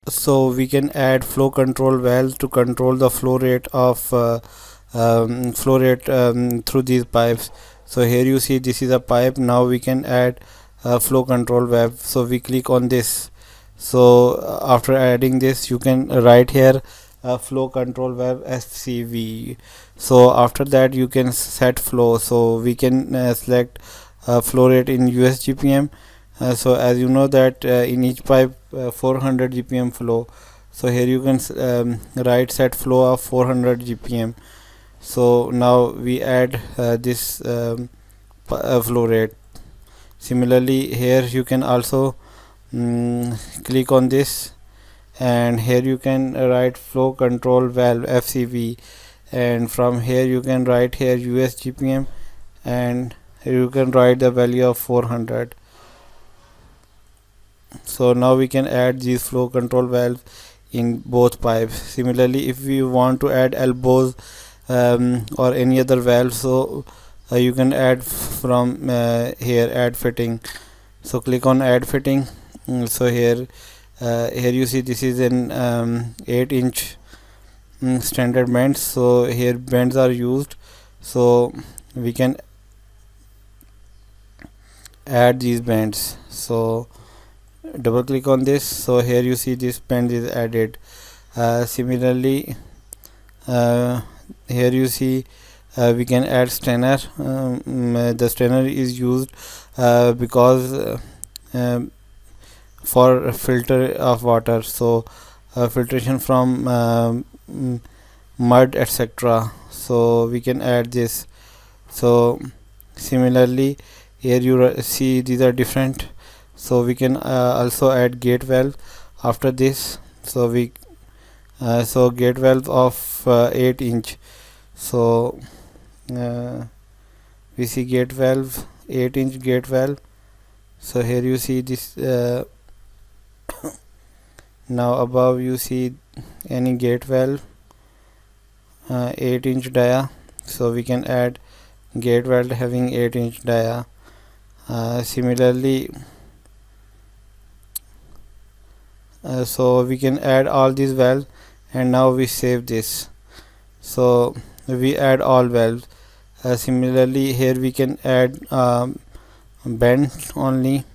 so we can add flow control valve to control the flow rate of through these pipes. So here you see this is a pipe. Now we can add a flow control valve. So we click on this. So after adding this, you can write here flow control valve FCV. So after that you can set flow. So we can select flow rate in US GPM. So as you know that in each pipe 400 GPM flow. So here you can write set flow of 400 GPM. So now we add this flow rate. Similarly here you can also click on this, and here you can write flow control valve FCV, and from here you can write here US GPM, and you can write the value of 400. So now we can add these flow control valves in both pipes. Similarly, if we want to add elbows or any other valve, so you can add from here add fitting. So click on add fitting. So here you see this is an 8-inch standard bends. So here bends are used, so we can add these bends. So double click on this. So here you see this bend is added. Similarly here you see we can add strainer. The strainer is used because for filter of water, so filtration from mud etc. So we can add this. So similarly here you see these are different. So we can also add gate valve after this. So we so gate valve of 8-inch. So we see gate valve 8-inch gate valve. So here you see this now above you see any gate valve 8-inch dia. So we can add gate valve having 8-inch dia. Similarly so we can add all these valves, and now we save this. So we add all valves. Similarly here we can add bend only.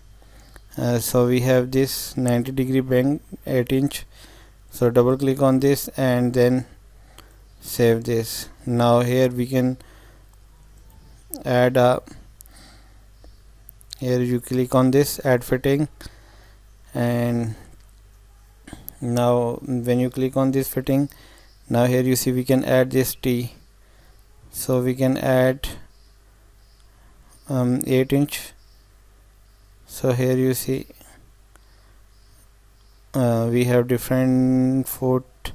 So we have this 90-degree bend 8-inch. So double click on this and then save this. Now here we can add a here you click on this add fitting, and now when you click on this fitting, now here you see we can add this T. So we can add 8-inch. So here you see we have different foot.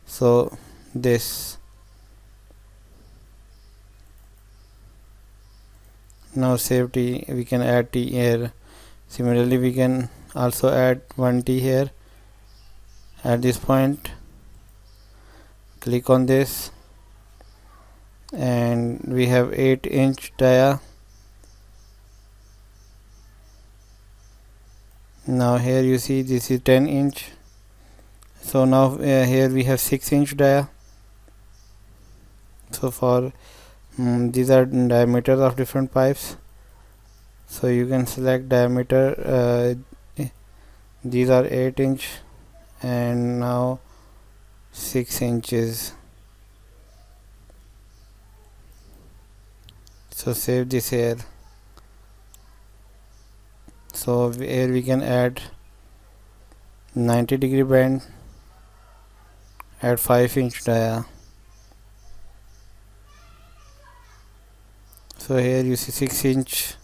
So this now save T, we can add T here. Similarly we can also add 1 T here at this point. Click on this and we have 8-inch dia. Now here you see this is 10-inch. So now here we have 6-inch dia. So for these are diameters of different pipes. So you can select diameter. These are 8-inch and now 6 inches. So save this here. So here we can add 90-degree bend at 5-inch dia. So here you see 6-inch.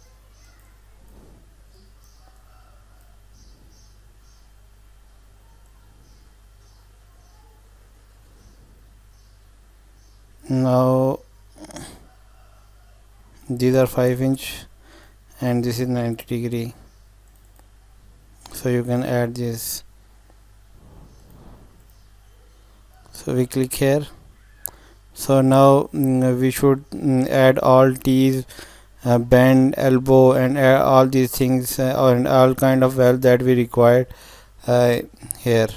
Now these are 5-inch and this is 90-degree. So you can add this. So we click here. So now we should add all T's, bend, elbow, and all these things and all kind of valve that we required here.